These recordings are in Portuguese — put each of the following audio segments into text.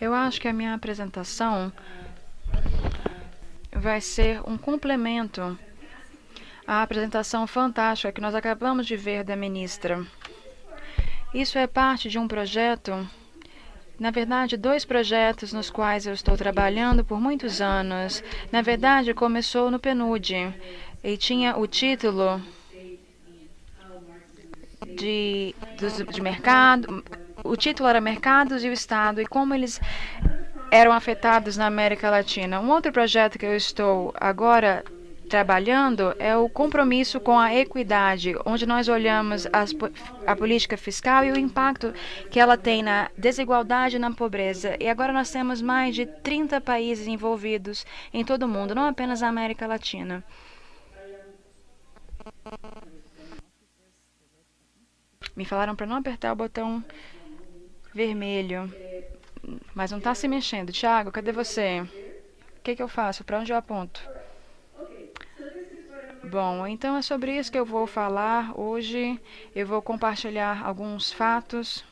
Eu acho que a minha apresentação vai ser um complemento à apresentação fantástica que nós acabamos de ver da ministra. Isso é parte de um projeto, na verdade, dois projetos nos quais eu estou trabalhando por muitos anos. Na verdade, começou no PNUD e tinha o título de mercado. O título era Mercados e o Estado e como eles eram afetados na América Latina. Um outro projeto que eu estou agora trabalhando é o compromisso com a equidade, onde nós olhamos a política fiscal e o impacto que ela tem na desigualdade e na pobreza. E agora nós temos mais de 30 países envolvidos em todo o mundo, não apenas na América Latina. Me falaram para não apertar o botão vermelho, mas não está se mexendo. Thiago, cadê você? O que eu faço? Para onde eu aponto? Bom, então é sobre isso que eu vou falar hoje. Eu vou compartilhar alguns fatos.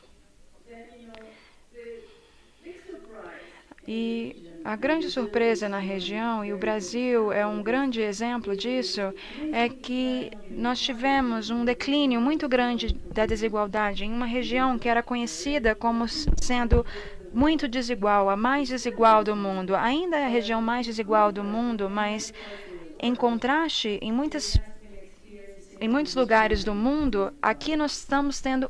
E a grande surpresa na região, e o Brasil é um grande exemplo disso, é que nós tivemos um declínio muito grande da desigualdade em uma região que era conhecida como sendo muito desigual, a mais desigual do mundo. Ainda é a região mais desigual do mundo, mas em contraste, em muitos lugares do mundo, aqui nós estamos tendo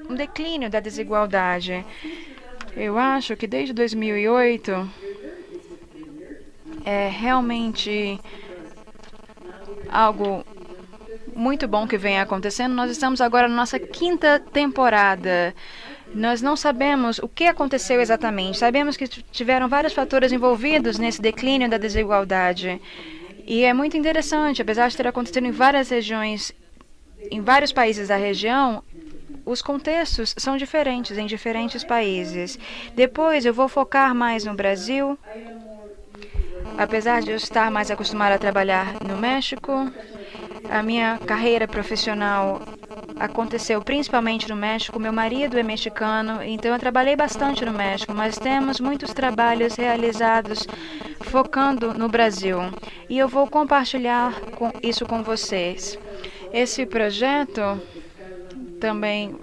um declínio da desigualdade. Eu acho que desde 2008 é realmente algo muito bom que vem acontecendo. Nós estamos agora na nossa 5ª temporada. Nós não sabemos o que aconteceu exatamente. Sabemos que tiveram vários fatores envolvidos nesse declínio da desigualdade. E é muito interessante, apesar de ter acontecido em várias regiões, em vários países da região, os contextos são diferentes em diferentes países. Depois eu vou focar mais no Brasil. Apesar de eu estar mais acostumada a trabalhar no México, a minha carreira profissional aconteceu principalmente no México. Meu marido é mexicano, então eu trabalhei bastante no México, mas temos muitos trabalhos realizados focando no Brasil. E eu vou compartilhar isso com vocês. Esse projeto também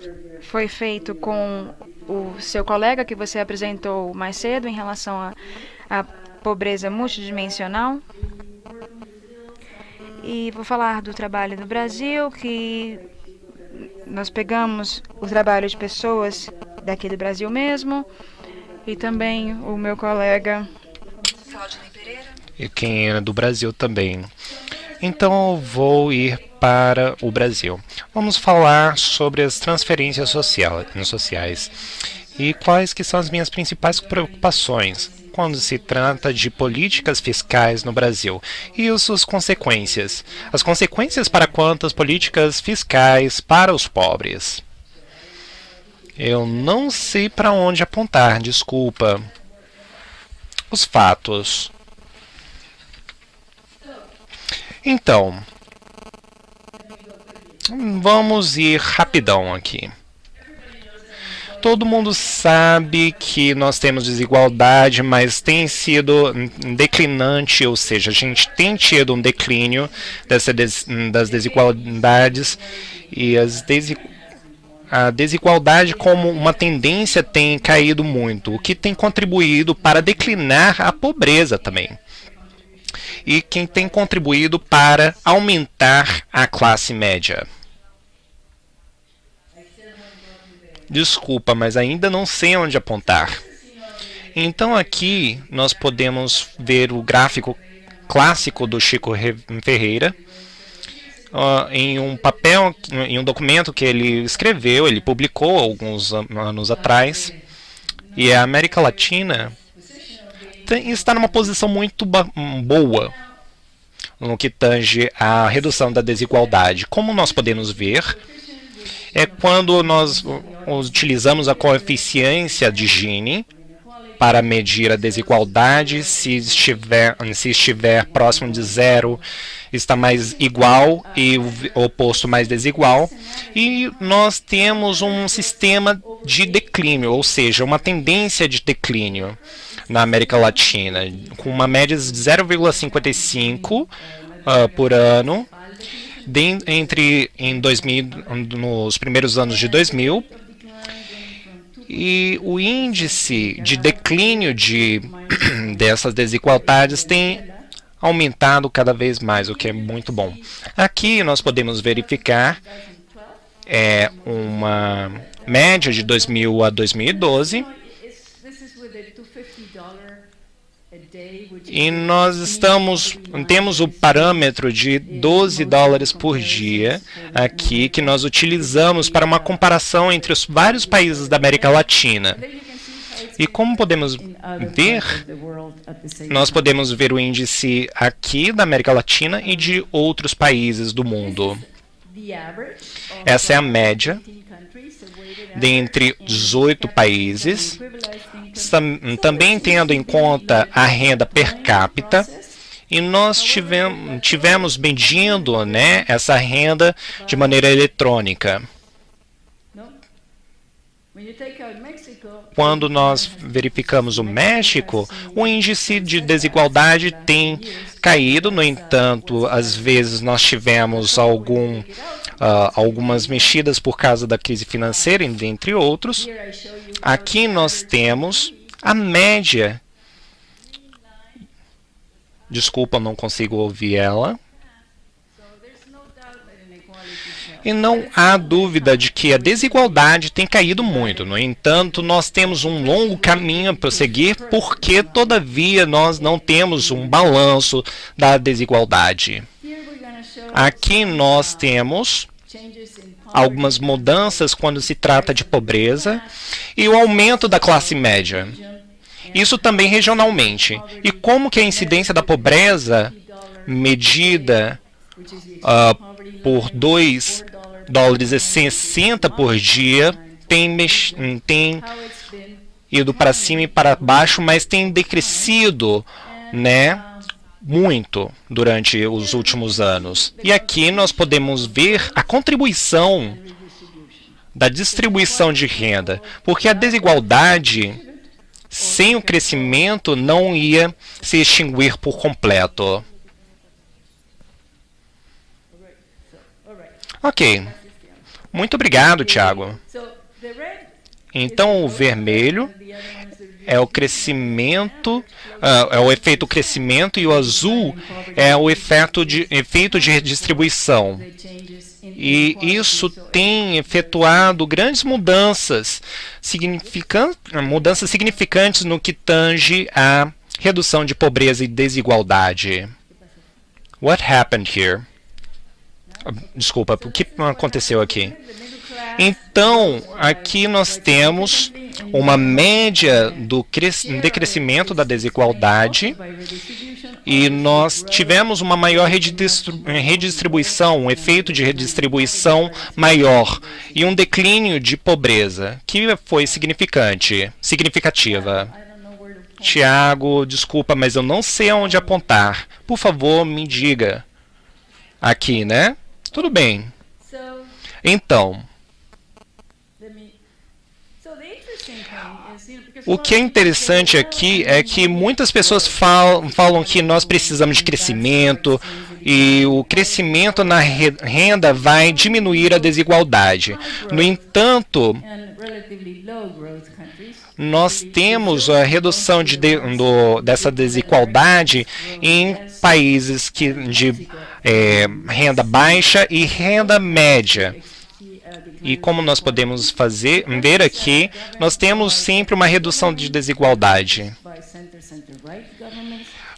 foi feito com o seu colega que você apresentou mais cedo em relação à pobreza multidimensional. E vou falar do trabalho do Brasil, que nós pegamos o trabalho de pessoas daqui do Brasil mesmo, e também o meu colega Claudinei Pereira. E quem é do Brasil também. Então eu vou ir para o Brasil. Vamos falar sobre as transferências sociais e quais que são as minhas principais preocupações quando se trata de políticas fiscais no Brasil e as suas consequências. As consequências para quantas políticas fiscais para os pobres. Eu não sei para onde apontar, desculpa. Os fatos. Então, vamos ir rapidão aqui. Todo mundo sabe que nós temos desigualdade, mas tem sido declinante, ou seja, a gente tem tido um declínio das desigualdades e a desigualdade como uma tendência tem caído muito, o que tem contribuído para declinar a pobreza também. E quem tem contribuído para aumentar a classe média. Desculpa, mas ainda não sei onde apontar. Então aqui nós podemos ver o gráfico clássico do Chico Ferreira em um papel, em um documento que ele escreveu, ele publicou alguns anos atrás. E a América Latina está numa posição muito boa no que tange à redução da desigualdade. Como nós podemos ver, é quando nós utilizamos a coeficiência de Gini para medir a desigualdade, se estiver próximo de zero, está mais igual e o oposto mais desigual. E nós temos um sistema de declínio, ou seja, uma tendência de declínio na América Latina, com uma média de 0,55 por ano nos primeiros anos de 2000. E o índice de declínio dessas desigualdades tem aumentado cada vez mais, o que é muito bom. Aqui nós podemos verificar uma média de 2000 a 2012. E nós temos o parâmetro de 12 dólares por dia aqui, que nós utilizamos para uma comparação entre os vários países da América Latina. E como podemos ver, nós podemos ver o índice aqui da América Latina e de outros países do mundo. Essa é a média dentre 18 países, também tendo em conta a renda per capita, e nós tivemos medindo, né, essa renda de maneira eletrônica. Quando nós verificamos o México, o índice de desigualdade tem caído. No entanto, às vezes nós tivemos algumas mexidas por causa da crise financeira, entre outros. Aqui nós temos a média. Desculpa, não consigo ouvir ela. E não há dúvida de que a desigualdade tem caído muito. No entanto, nós temos um longo caminho a prosseguir, porque, todavia, nós não temos um balanço da desigualdade. Aqui nós temos algumas mudanças quando se trata de pobreza e o aumento da classe média. Isso também regionalmente. E como que a incidência da pobreza, medida por 2 dólares e 60 por dia, tem ido para cima e para baixo, mas tem decrescido, né, muito durante os últimos anos. E aqui nós podemos ver a contribuição da distribuição de renda, porque a desigualdade, sem o crescimento, não ia se extinguir por completo. Ok. Muito obrigado, Thiago. Então, o vermelho é o crescimento, é o efeito crescimento, e o azul é o efeito de redistribuição. E isso tem efetuado grandes mudanças significantes no que tange à redução de pobreza e desigualdade. What happened here? Desculpa, o que aconteceu aqui? Então, aqui nós temos uma média do decrescimento da desigualdade, e nós tivemos uma maior redistribuição, um efeito de redistribuição maior, e um declínio de pobreza, que foi significativa. Tiago, desculpa, mas eu não sei aonde apontar. Por favor, me diga. Aqui, né? Tudo bem. Então, o que é interessante aqui é que muitas pessoas falam que nós precisamos de crescimento, e o crescimento na renda vai diminuir a desigualdade. No entanto, nós temos a redução dessa desigualdade em países de renda baixa e renda média. E como nós podemos ver aqui, nós temos sempre uma redução de desigualdade.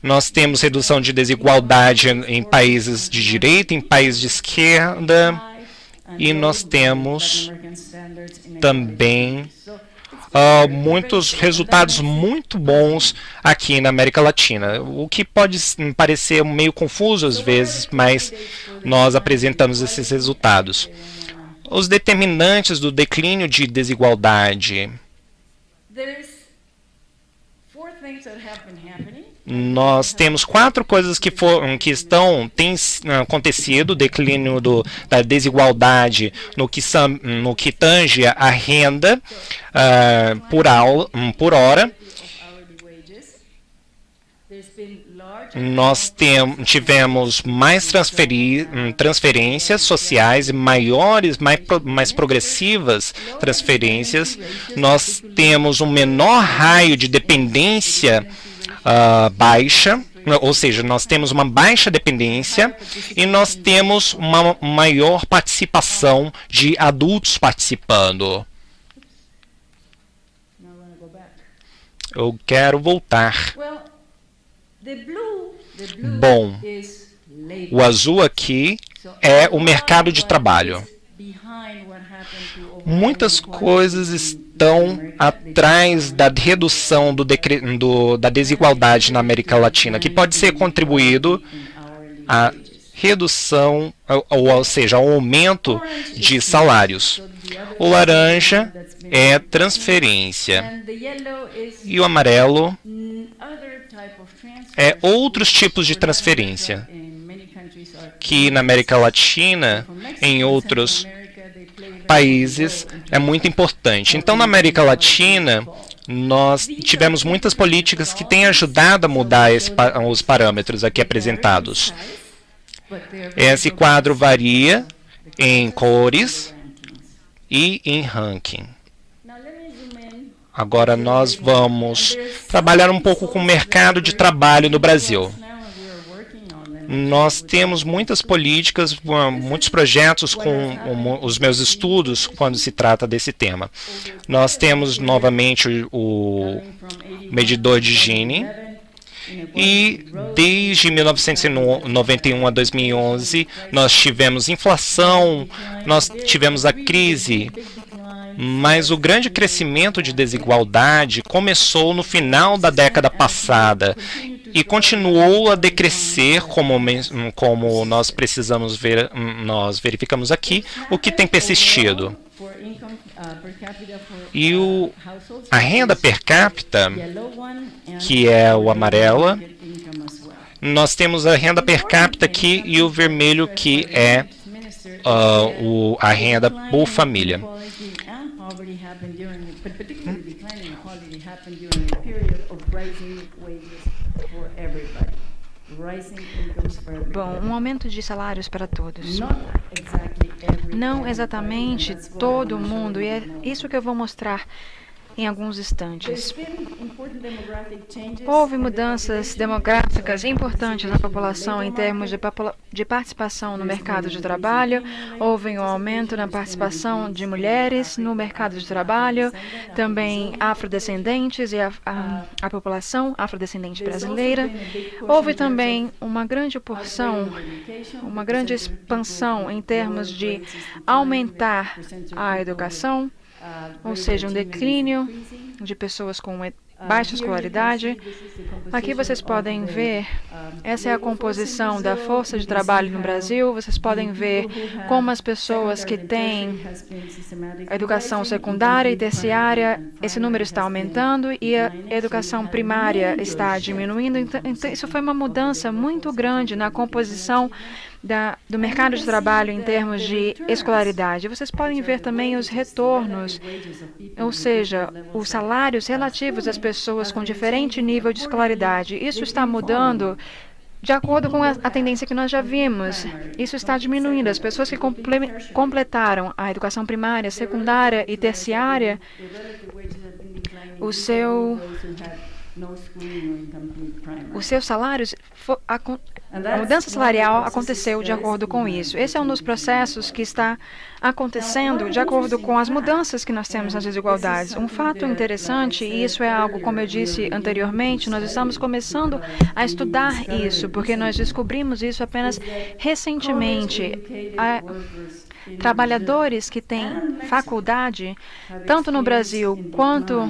Nós temos redução de desigualdade em países de direita, em países de esquerda, e nós temos também muitos resultados muito bons aqui na América Latina, o que pode parecer meio confuso às vezes, mas nós apresentamos esses resultados. Os determinantes do declínio de desigualdade. Nós temos 4 coisas que têm acontecido: o declínio da desigualdade no que tange a renda por hora. Nós tivemos mais transferências sociais e mais progressivas transferências. Nós temos um menor raio de dependência baixa, ou seja, nós temos uma baixa dependência e nós temos uma maior participação de adultos participando. Eu quero voltar. Bom, o azul aqui é o mercado de trabalho. Muitas coisas estão atrás da redução da desigualdade na América Latina, que pode ser contribuído à redução, ou seja, ao aumento de salários. O laranja é transferência e o amarelo é outros tipos de transferência, que na América Latina, em outros países, é muito importante. Então, na América Latina, nós tivemos muitas políticas que têm ajudado a mudar os parâmetros aqui apresentados. Esse quadro varia em cores e em ranking. Agora nós vamos trabalhar um pouco com o mercado de trabalho no Brasil. Nós temos muitas políticas, muitos projetos com os meus estudos quando se trata desse tema. Nós temos novamente o medidor de Gini. E desde 1991 a 2011, nós tivemos inflação, nós tivemos a crise, mas o grande crescimento de desigualdade começou no final da década passada e continuou a decrescer, como nós precisamos ver, nós verificamos aqui, o que tem persistido. E a renda per capita, que é o amarelo, nós temos a renda per capita aqui e o vermelho, que é a renda por família. Bom, um aumento de salários para todos. Não exatamente todo mundo, e é isso que eu vou mostrar em alguns instantes. Houve mudanças demográficas importantes na população em termos de participação no mercado de trabalho. Houve um aumento na participação de mulheres no mercado de trabalho, também afrodescendentes e a população afrodescendente brasileira. Houve também uma grande porção, uma grande expansão em termos de aumentar a educação, ou seja, um declínio de pessoas com baixa escolaridade. Aqui vocês podem ver, essa é a composição da força de trabalho no Brasil. Vocês podem ver como as pessoas que têm a educação secundária e terciária, esse número está aumentando e a educação primária está diminuindo. Então, isso foi uma mudança muito grande na composição do mercado de trabalho em termos de escolaridade. Vocês podem ver também os retornos, ou seja, os salários relativos às pessoas com diferente nível de escolaridade. Isso está mudando de acordo com a tendência que nós já vimos. Isso está diminuindo. As pessoas que completaram a educação primária, secundária e terciária, os seus salários, a mudança salarial aconteceu de acordo com isso. Esse é um dos processos que está acontecendo de acordo com as mudanças que nós temos nas desigualdades. Um fato interessante, e isso é algo, como eu disse anteriormente, nós estamos começando a estudar isso, porque nós descobrimos isso apenas recentemente. trabalhadores que têm faculdade, tanto no Brasil quanto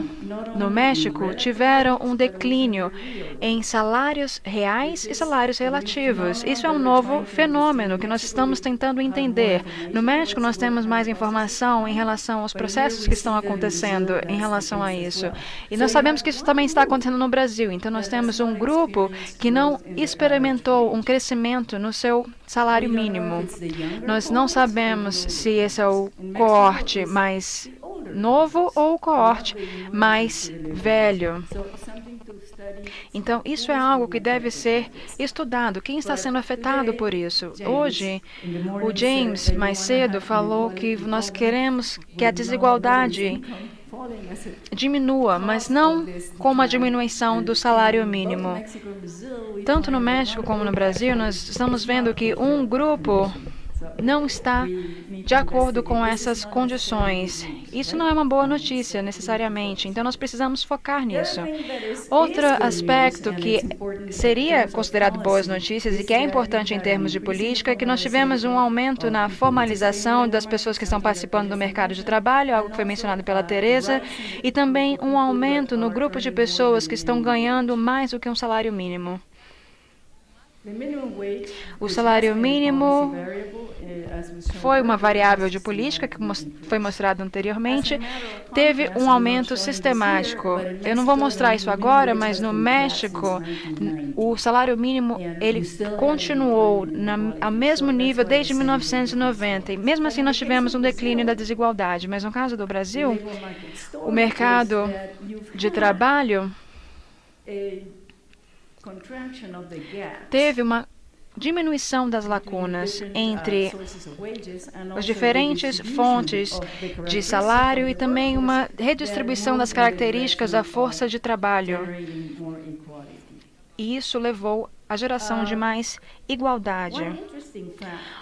no México, tiveram um declínio em salários reais e salários relativos. Isso é um novo fenômeno que nós estamos tentando entender. No México, nós temos mais informação em relação aos processos que estão acontecendo em relação a isso. E nós sabemos que isso também está acontecendo no Brasil. Então, nós temos um grupo que não experimentou um crescimento no seu salário mínimo. Nós não sabemos se esse é o coorte mais novo ou o coorte mais velho. Então, isso é algo que deve ser estudado. Quem está sendo afetado por isso? Hoje, o James, mais cedo, falou que nós queremos que a desigualdade diminua, mas não com uma diminuição do salário mínimo. Tanto no México como no Brasil, nós estamos vendo que um grupo não está de acordo com essas condições. Isso não é uma boa notícia, necessariamente. Então, nós precisamos focar nisso. Outro aspecto que seria considerado boas notícias e que é importante em termos de política é que nós tivemos um aumento na formalização das pessoas que estão participando do mercado de trabalho, algo que foi mencionado pela Teresa, e também um aumento no grupo de pessoas que estão ganhando mais do que um salário mínimo. O salário mínimo foi uma variável de política que foi mostrado anteriormente. Teve um aumento sistemático. Eu não vou mostrar isso agora, mas no México, o salário mínimo ele continuou ao mesmo nível desde 1990. E mesmo assim, nós tivemos um declínio da desigualdade. Mas no caso do Brasil, o mercado de trabalho teve uma diminuição das lacunas entre as diferentes fontes de salário e também uma redistribuição das características da força de trabalho. E isso levou à geração de mais igualdade.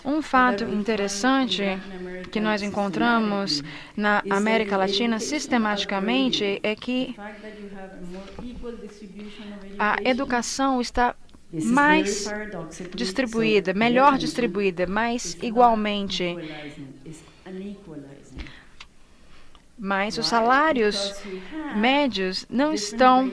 Um fato interessante que nós encontramos na América Latina sistematicamente é que a educação está mais distribuída, melhor distribuída, mais igualmente. Mas os salários médios não estão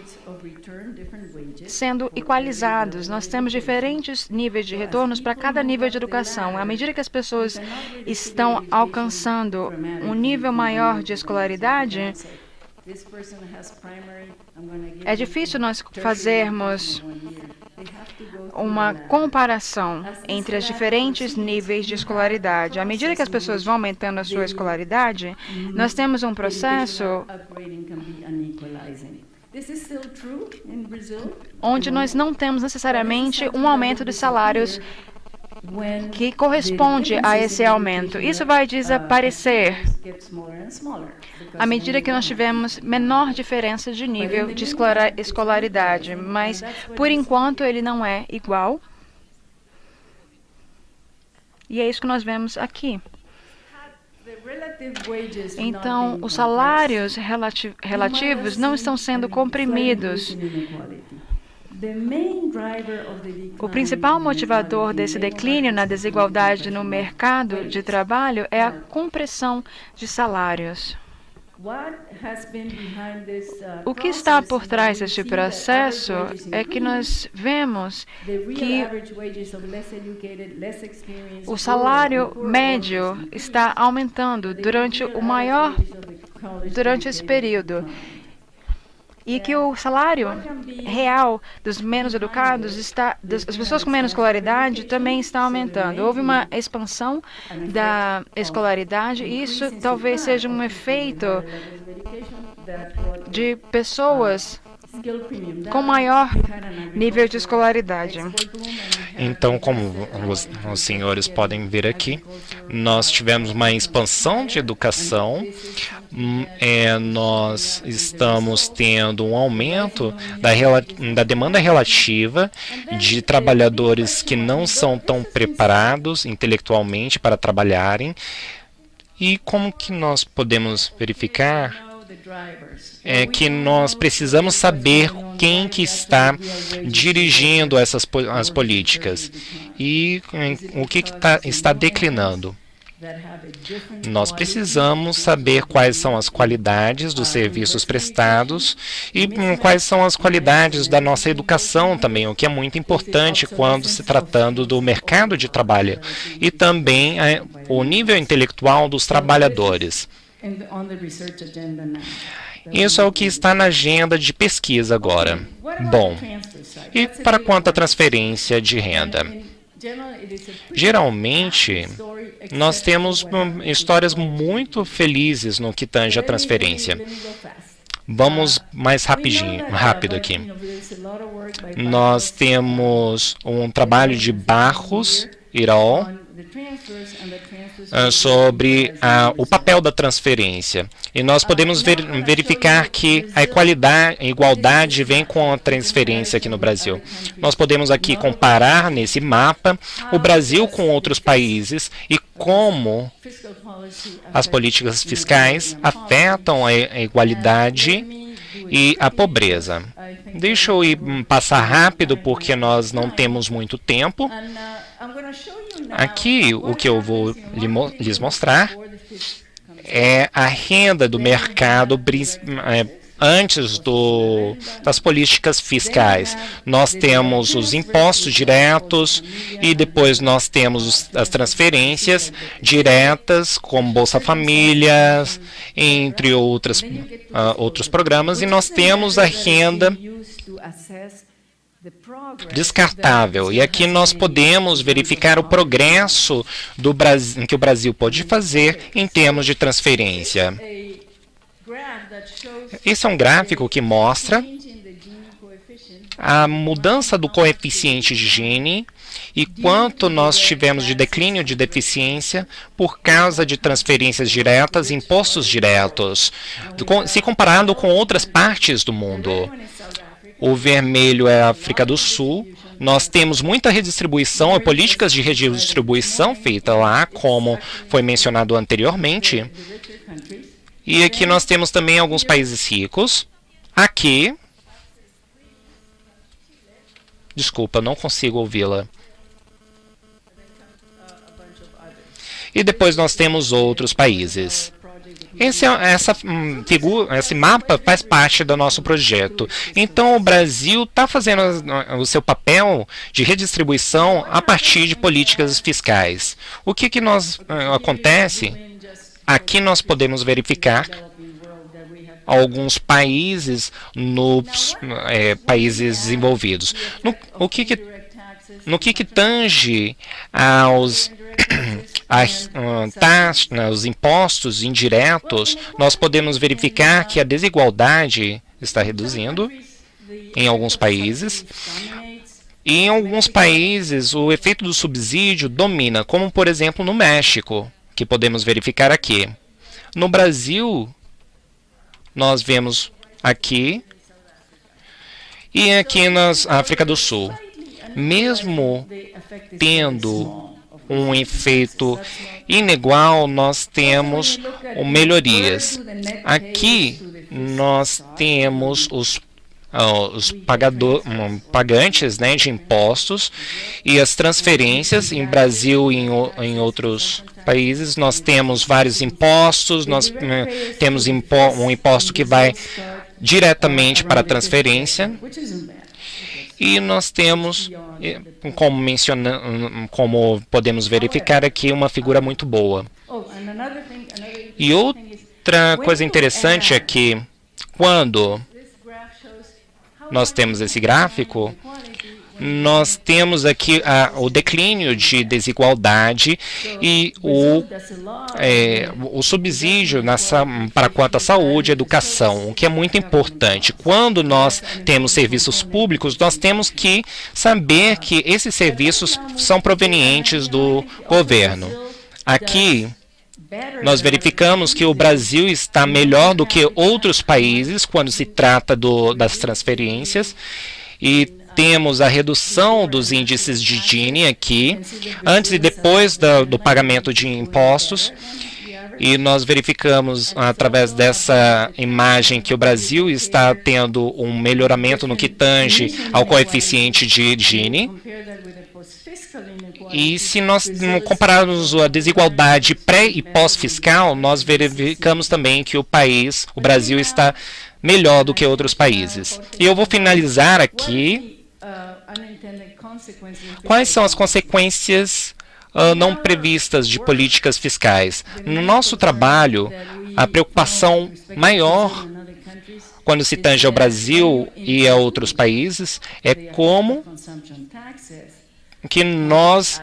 sendo equalizados. Nós temos diferentes níveis de retornos para cada nível de educação. À medida que as pessoas estão alcançando um nível maior de escolaridade, é difícil nós fazermos uma comparação entre os diferentes níveis de escolaridade. À medida que as pessoas vão aumentando a sua escolaridade, nós temos um processo onde nós não temos necessariamente um aumento dos salários que corresponde a esse aumento. Isso vai desaparecer à medida que nós tivermos menor diferença de nível de escolaridade, mas por enquanto ele não é igual. E é isso que nós vemos aqui. Então, os salários relativos não estão sendo comprimidos. O principal motivador desse declínio na desigualdade no mercado de trabalho é a compressão de salários. O que está por trás deste processo é que nós vemos que o salário médio está aumentando durante esse período. E que o salário real dos menos educados das pessoas com menos escolaridade também está aumentando. Houve uma expansão da escolaridade e isso talvez seja um efeito de pessoas com maior nível de escolaridade. Então, como os senhores podem ver aqui, nós tivemos uma expansão de educação, nós estamos tendo um aumento da demanda relativa de trabalhadores que não são tão preparados intelectualmente para trabalharem. E como que nós podemos verificar é que nós precisamos saber quem que está dirigindo as políticas e o que está declinando. Nós precisamos saber quais são as qualidades dos serviços prestados e quais são as qualidades da nossa educação também, o que é muito importante quando se tratando do mercado de trabalho e também o nível intelectual dos trabalhadores. Isso é o que está na agenda de pesquisa agora. Bom, e para quanto à transferência de renda? Geralmente, nós temos histórias muito felizes no que tange a transferência. Vamos mais rápido aqui. Nós temos um trabalho de Barros et al. Sobre o papel da transferência. E nós podemos verificar que a igualdade vem com a transferência aqui no Brasil. Nós podemos aqui comparar nesse mapa o Brasil com outros países e como as políticas fiscais afetam a igualdade e a pobreza. Deixa eu passar rápido porque nós não temos muito tempo. Aqui o que eu vou lhes mostrar é a renda do mercado antes das políticas fiscais. Nós temos os impostos diretos e depois nós temos as transferências diretas, como Bolsa Família, entre outros programas, e nós temos a renda descartável. E aqui nós podemos verificar o progresso que o Brasil pode fazer em termos de transferência. Esse é um gráfico que mostra a mudança do coeficiente de Gini e quanto nós tivemos de declínio de deficiência por causa de transferências diretas e impostos diretos, se comparado com outras partes do mundo. O vermelho é a África do Sul. Nós temos muita redistribuição e políticas de redistribuição feita lá, como foi mencionado anteriormente. E aqui nós temos também alguns países ricos. Aqui... Desculpa, não consigo ouvi-la. E depois nós temos outros países. Esse mapa faz parte do nosso projeto. Então, o Brasil está fazendo o seu papel de redistribuição a partir de políticas fiscais. O que acontece? Aqui nós podemos verificar alguns países países desenvolvidos. No que tange aos os impostos indiretos, nós podemos verificar que a desigualdade está reduzindo em alguns países. E em alguns países, o efeito do subsídio domina, como, por exemplo, no México, que podemos verificar aqui. No Brasil, nós vemos aqui e aqui na África do Sul. Mesmo tendo um efeito inigual, nós temos melhorias. Aqui nós temos os pagantes, né, de impostos e as transferências em Brasil e em outros países. Nós temos vários impostos, nós temos um imposto que vai diretamente para a transferência. E nós temos, como podemos verificar aqui, uma figura muito boa. E outra coisa interessante é que, quando nós temos esse gráfico, nós temos aqui o declínio de desigualdade e o subsídio para quanto à saúde e educação, o que é muito importante. Quando nós temos serviços públicos, nós temos que saber que esses serviços são provenientes do governo. Aqui, nós verificamos que o Brasil está melhor do que outros países quando se trata das transferências e temos a redução dos índices de Gini aqui, antes e depois do pagamento de impostos. E nós verificamos, através dessa imagem, que o Brasil está tendo um melhoramento no que tange ao coeficiente de Gini. E se nós compararmos a desigualdade pré e pós-fiscal, nós verificamos também que o Brasil está melhor do que outros países. E eu vou finalizar aqui. Quais são as consequências não previstas de políticas fiscais? No nosso trabalho, a preocupação maior quando se tange ao Brasil e a outros países é como que nós,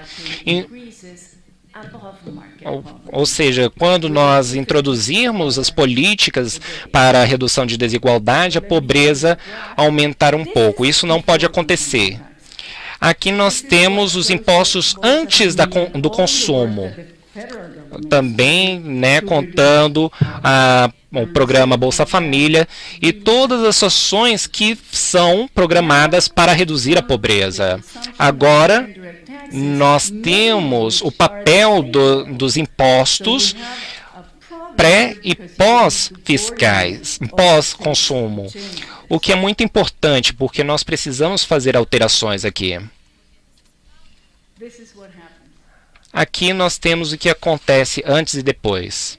ou seja, quando nós introduzirmos as políticas para a redução de desigualdade, a pobreza aumentar um pouco. Isso não pode acontecer. Aqui nós temos os impostos antes do consumo. Também, contando o programa Bolsa Família e todas as ações que são programadas para reduzir a pobreza. Agora, nós temos o papel dos impostos pré e pós-fiscais, pós-consumo, o que é muito importante, porque nós precisamos fazer alterações aqui. Aqui nós temos o que acontece antes e depois.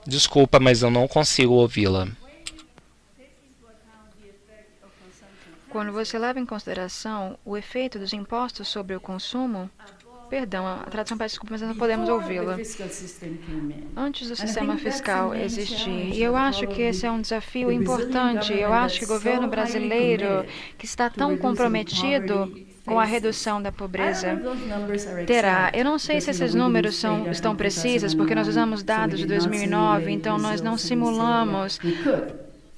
Desculpa, mas eu não consigo ouvi-la. Quando você leva em consideração o efeito dos impostos sobre o consumo, perdão, a tradução peço desculpa, mas não podemos ouvi-la. Antes do sistema fiscal existir, e eu acho que esse é um desafio importante, eu acho que o governo brasileiro, que está tão comprometido com a redução da pobreza, terá. Eu não sei se esses números estão precisos, porque nós usamos dados de 2009, então nós não simulamos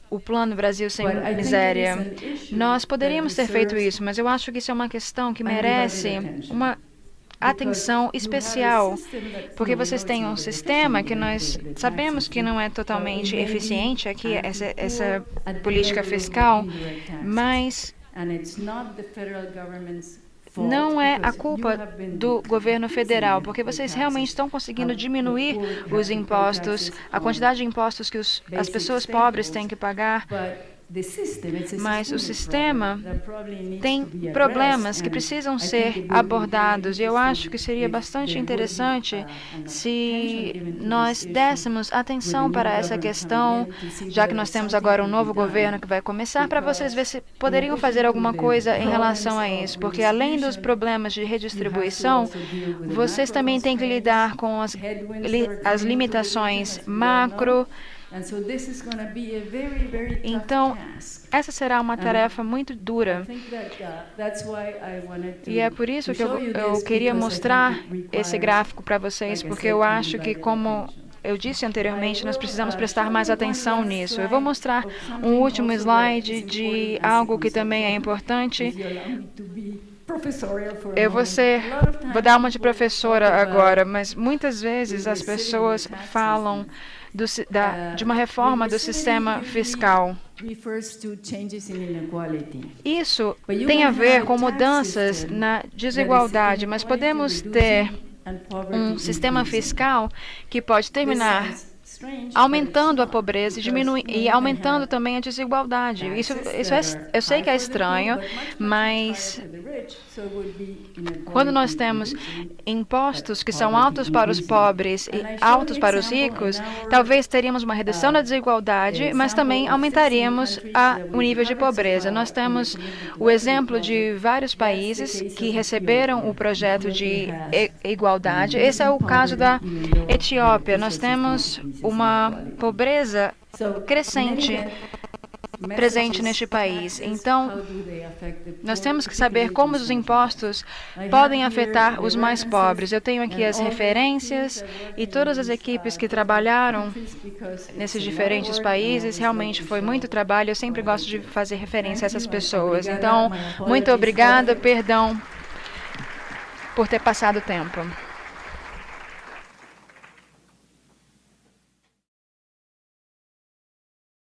o Plano Brasil Sem Miséria. Nós poderíamos ter feito isso, mas eu acho que isso é uma questão que merece uma atenção especial, porque vocês têm um sistema que nós sabemos que não é totalmente eficiente aqui, essa política fiscal, mas não é a culpa do governo federal, porque vocês realmente estão conseguindo diminuir os impostos, a quantidade de impostos que as pessoas pobres têm que pagar. Mas o sistema tem problemas que precisam ser abordados, e eu acho que seria bastante interessante se nós dessemos atenção para essa questão, já que nós temos agora um novo governo que vai começar, para vocês ver se poderiam fazer alguma coisa em relação a isso, porque além dos problemas de redistribuição, vocês também têm que lidar com as limitações macro. Então, essa será uma tarefa muito dura. E é por isso que eu queria mostrar esse gráfico para vocês, porque eu acho que, como eu disse anteriormente, nós precisamos prestar mais atenção nisso. Eu vou mostrar um último slide de algo que também é importante. Vou dar uma de professora agora, mas muitas vezes as pessoas falam de uma reforma do sistema fiscal. Isso tem a ver com mudanças na desigualdade, mas podemos ter um sistema fiscal que pode terminar aumentando a pobreza e aumentando também a desigualdade. Eu sei que é estranho, mas quando nós temos impostos que são altos para os pobres e altos para os ricos, talvez teríamos uma redução da desigualdade, mas também aumentaríamos o nível de pobreza. Nós temos o exemplo de vários países que receberam o projeto de igualdade. Esse é o caso da Etiópia. Nós temos uma pobreza crescente presente neste país. Então, nós temos que saber como os impostos podem afetar os mais pobres. Eu tenho aqui as referências e todas as equipes que trabalharam nesses diferentes países. Realmente foi muito trabalho. Eu sempre gosto de fazer referência a essas pessoas. Então, muito obrigada. Perdão por ter passado o tempo.